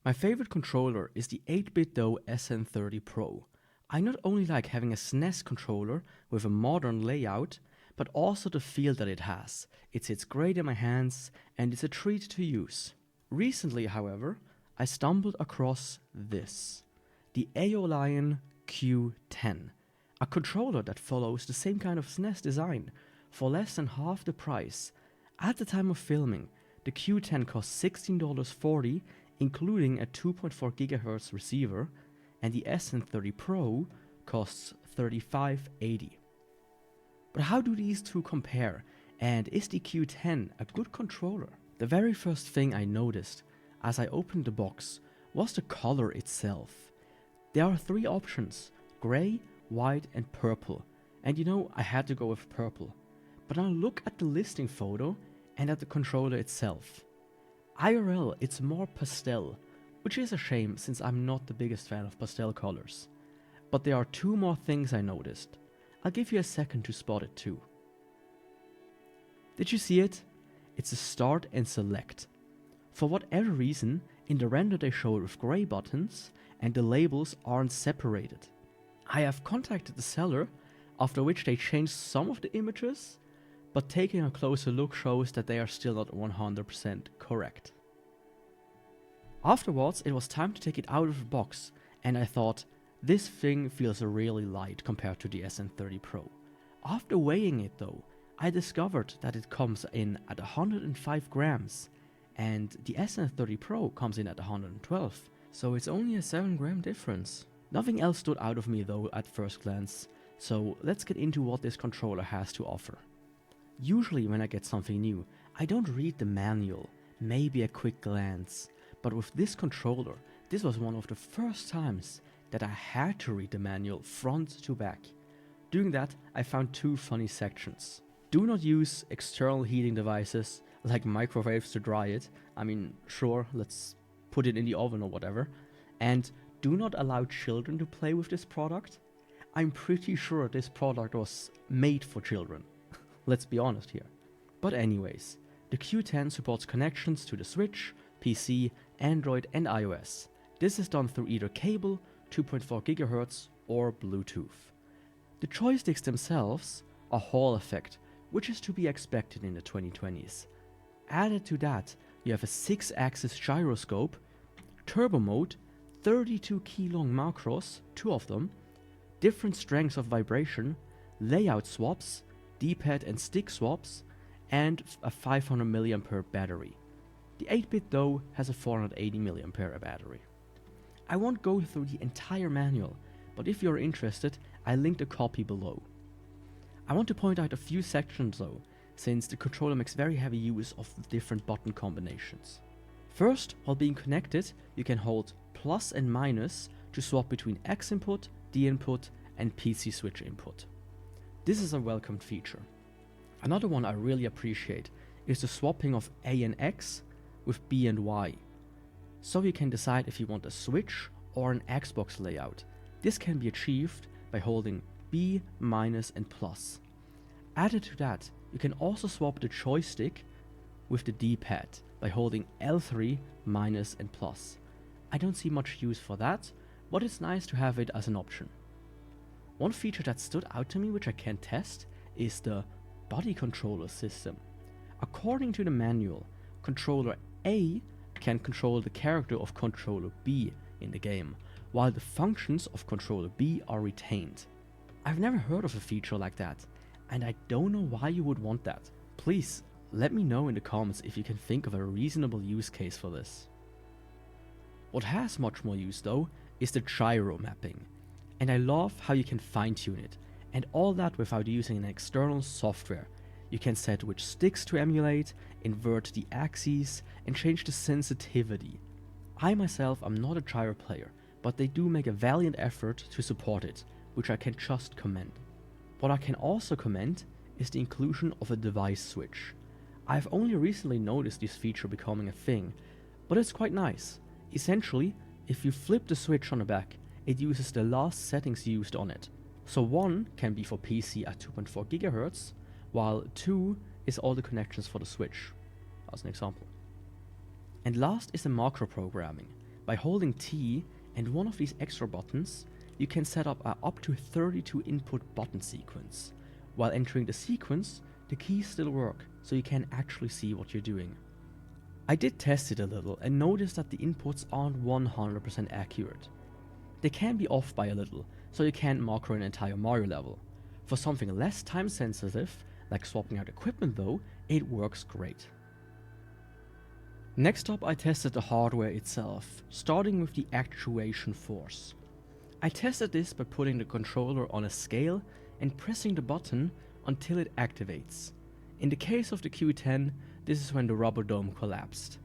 My favorite controller is the 8BitDo SN30 Pro. I not only like having a SNES controller with a modern layout, but also the feel that it has. It sits great in my hands and it's a treat to use. Recently, however, I stumbled across this, the Aolion Q10, a controller that follows the same kind of SNES design for less than half the price. At the time of filming, the Q10 costs $16.40, including a 2.4 GHz receiver, and the SN30 Pro costs $35.80. But how do these two compare, and is the Q10 a good controller? The very first thing I noticed as I opened the box was the color itself. There are three options: grey, white and purple, and you know, I had to go with purple. But now look at the listing photo and at the controller itself. IRL, it's more pastel, which is a shame since I'm not the biggest fan of pastel colors. But there are two more things I noticed. I'll give you a second to spot it too. Did you see it? It's a start and select. For whatever reason, in the render they show it with grey buttons and the labels aren't separated. I have contacted the seller, after which they changed some of the images, but taking a closer look shows that they are still not 100% correct. Afterwards, it was time to take it out of the box, and I thought, this thing feels really light compared to the SN30 Pro. After weighing it though, I discovered that it comes in at 105 grams, and the SN30 Pro comes in at 112, so it's only a 7 gram difference. Nothing else stood out of me though at first glance, so let's get into what this controller has to offer. Usually when I get something new, I don't read the manual, maybe a quick glance, but with this controller, this was one of the first times that I had to read the manual front to back. Doing that, I found two funny sections. Do not use external heating devices like microwaves to dry it. I mean, sure, let's put it in the oven or whatever. And do not allow children to play with this product. I'm pretty sure this product was made for children. Let's be honest here. But anyways, the Q10 supports connections to the Switch, PC, Android and iOS. This is done through either cable, 2.4 GHz or Bluetooth. The joysticks themselves are Hall effect, which is to be expected in the 2020s. Added to that, you have a 6-axis gyroscope, turbo mode, 32 key long macros, 2 of them, different strengths of vibration, layout swaps, D-pad and stick swaps, and a 500 mAh battery. The 8BitDo has a 480 mAh battery. I won't go through the entire manual, but if you're interested, I linked a copy below. I want to point out a few sections though, since the controller makes very heavy use of different button combinations. First, while being connected, you can hold plus and minus to swap between X input, D input, and PC switch input. This is a welcomed feature. Another one I really appreciate is the swapping of A and X with B and Y. So you can decide if you want a Switch or an Xbox layout. This can be achieved by holding B, minus and plus. Added to that, you can also swap the joystick with the D-pad by holding L3, minus and plus. I don't see much use for that, but it's nice to have it as an option. One feature that stood out to me which I can test is the body controller system. According to the manual, controller A can control the character of controller B in the game, while the functions of controller B are retained. I've never heard of a feature like that, and I don't know why you would want that. Please let me know in the comments if you can think of a reasonable use case for this. What has much more use though is the gyro mapping, and I love how you can fine-tune it, and all that without using an external software. You can set which sticks to emulate, invert the axes, and change the sensitivity. I myself am not a gyro player, but they do make a valiant effort to support it, which I can just commend. What I can also commend is the inclusion of a device switch. I've only recently noticed this feature becoming a thing, but it's quite nice. Essentially, if you flip the switch on the back, it uses the last settings used on it. So 1 can be for PC at 2.4 GHz, while 2 is all the connections for the Switch, as an example. And last is the macro programming. By holding T and one of these extra buttons, you can set up a up to 32 input button sequence. While entering the sequence, the keys still work, so you can actually see what you're doing. I did test it a little and noticed that the inputs aren't 100% accurate. They can be off by a little, so you can't macro an entire Mario level. For something less time sensitive, like swapping out equipment though, it works great. Next up, I tested the hardware itself, starting with the actuation force. I tested this by putting the controller on a scale and pressing the button until it activates. In the case of the Q10, this is when the rubber dome collapsed.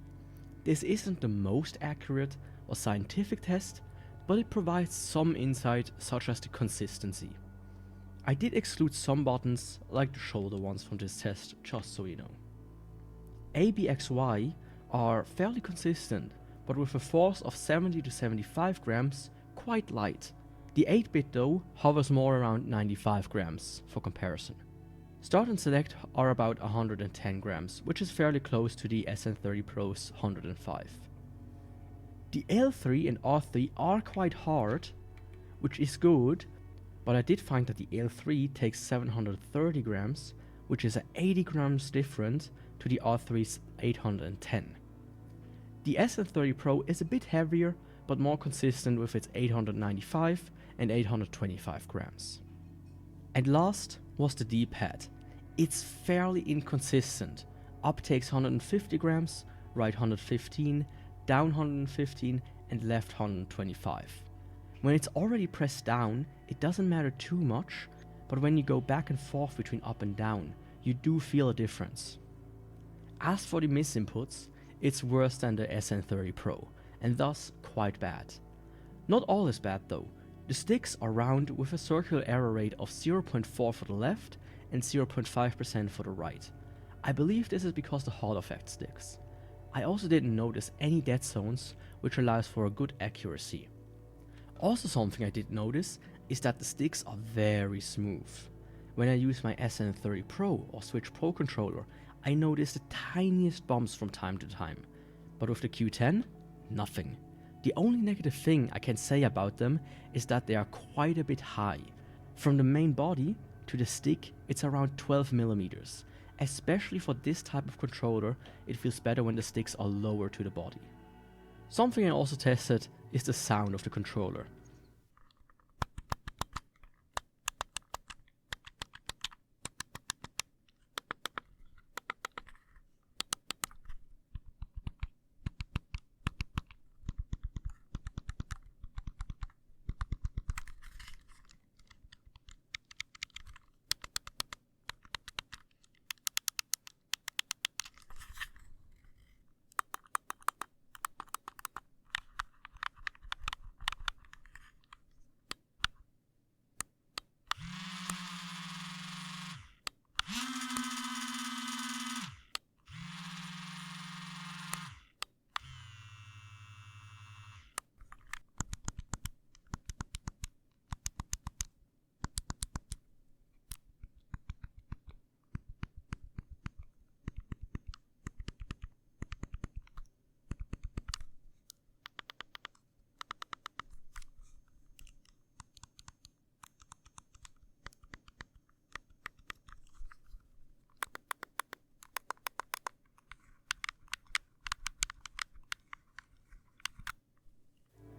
This isn't the most accurate or scientific test, but it provides some insight such as the consistency. I did exclude some buttons, like the shoulder ones from this test, just so you know. ABXY are fairly consistent, but with a force of 70 to 75 grams, quite light. The 8BitDo hovers more around 95 grams for comparison. Start and select are about 110 grams, which is fairly close to the SN30 Pro's 105. The L3 and R3 are quite hard, which is good, but I did find that the L3 takes 730 grams, which is 80 grams different to the R3's 810. The SN30 Pro is a bit heavier, but more consistent with its 895 and 825 grams. And last was the D-pad. It's fairly inconsistent. Up takes 150 grams, right 115, down 115, and left 125. When it's already pressed down, it doesn't matter too much, but when you go back and forth between up and down, you do feel a difference. As for the misinputs, it's worse than the SN30 Pro, and thus quite bad. Not all is bad though. The sticks are round with a circular error rate of 0.4 for the left and 0.5% for the right. I believe this is because the Hall effect sticks. I also didn't notice any dead zones, which allows for a good accuracy. Also, something I did notice is that the sticks are very smooth. When I use my SN30 Pro or Switch Pro controller, I notice the tiniest bumps from time to time. But with the Q10, nothing. The only negative thing I can say about them is that they are quite a bit high. From the main body to the stick, it's around 12 millimeters. Especially for this type of controller, it feels better when the sticks are lower to the body. Something I also tested is the sound of the controller.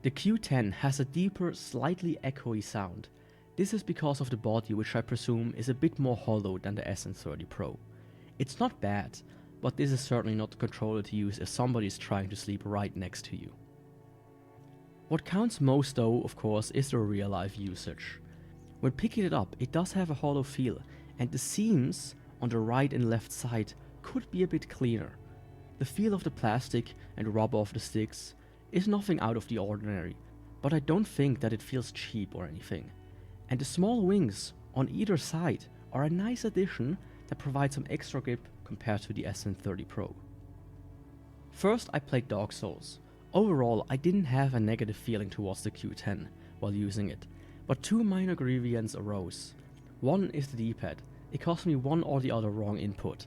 The Q10 has a deeper, slightly echoey sound. This is because of the body, which I presume is a bit more hollow than the SN30 Pro. It's not bad, but this is certainly not the controller to use if somebody is trying to sleep right next to you. What counts most though, of course, is the real-life usage. When picking it up, it does have a hollow feel, and the seams on the right and left side could be a bit cleaner. The feel of the plastic and rubber of the sticks is nothing out of the ordinary, but I don't think that it feels cheap or anything. And the small wings on either side are a nice addition that provides some extra grip compared to the SN30 Pro. First, I played Dark Souls. Overall, I didn't have a negative feeling towards the Q10 while using it, but two minor grievances arose. One is the D-pad. It cost me one or the other wrong input.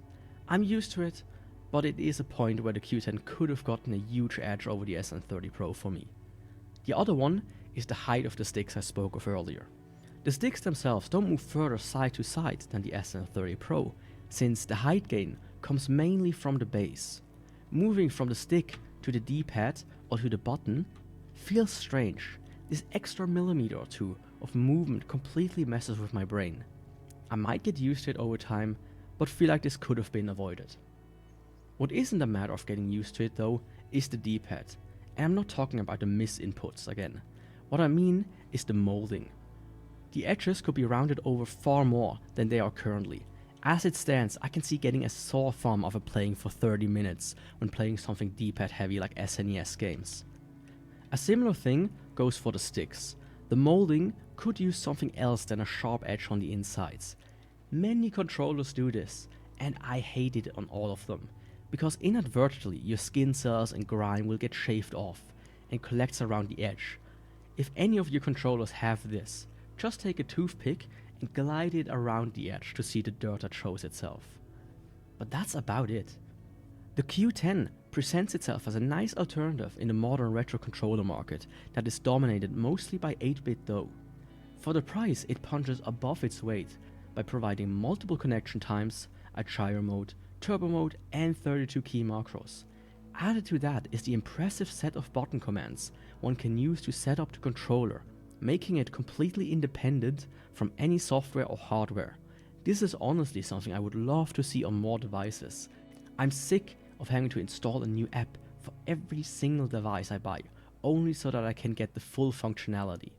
I'm used to it, but it is a point where the Q10 could have gotten a huge edge over the SN30 Pro for me. The other one is the height of the sticks I spoke of earlier. The sticks themselves don't move further side to side than the SN30 Pro, since the height gain comes mainly from the base. Moving from the stick to the D-pad or to the button feels strange. This extra millimeter or two of movement completely messes with my brain. I might get used to it over time, but feel like this could have been avoided. What isn't a matter of getting used to it though is the D-pad, and I'm not talking about the misinputs again. What I mean is the molding. The edges could be rounded over far more than they are currently. As it stands, I can see getting a sore thumb after playing for 30 minutes when playing something D-pad heavy like SNES games. A similar thing goes for the sticks. The molding could use something else than a sharp edge on the insides. Many controllers do this, and I hate it on all of them, because inadvertently your skin cells and grime will get shaved off and collects around the edge. If any of your controllers have this, just take a toothpick and glide it around the edge to see the dirt that shows itself. But that's about it. The Q10 presents itself as a nice alternative in the modern retro controller market that is dominated mostly by 8BitDo. For the price, it punches above its weight by providing multiple connection times, a gyro mode, turbo mode and 32 key macros. Added to that is the impressive set of button commands one can use to set up the controller, making it completely independent from any software or hardware. This is honestly something I would love to see on more devices. I'm sick of having to install a new app for every single device I buy, only so that I can get the full functionality.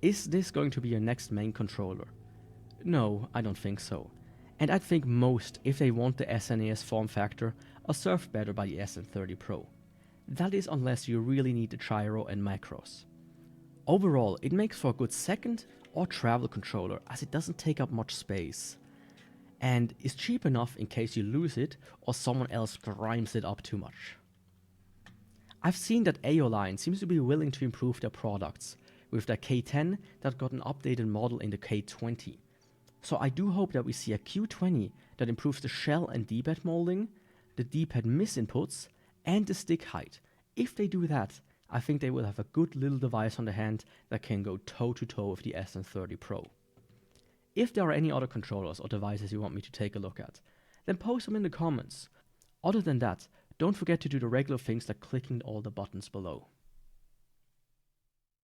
Is this going to be your next main controller? No, I don't think so. And I think most, if they want the SNES form factor, are served better by the SN30 Pro. That is unless you really need the gyro and macros. Overall, it makes for a good second or travel controller as it doesn't take up much space, and is cheap enough in case you lose it or someone else grinds it up too much. I've seen that Aolion seems to be willing to improve their products, with their K10 that got an updated model in the K20. So I do hope that we see a Q20 that improves the shell and D-pad molding, the D-pad misinputs, and the stick height. If they do that, I think they will have a good little device on the hand that can go toe-to-toe with the SN30 Pro. If there are any other controllers or devices you want me to take a look at, then post them in the comments. Other than that, don't forget to do the regular things like clicking all the buttons below.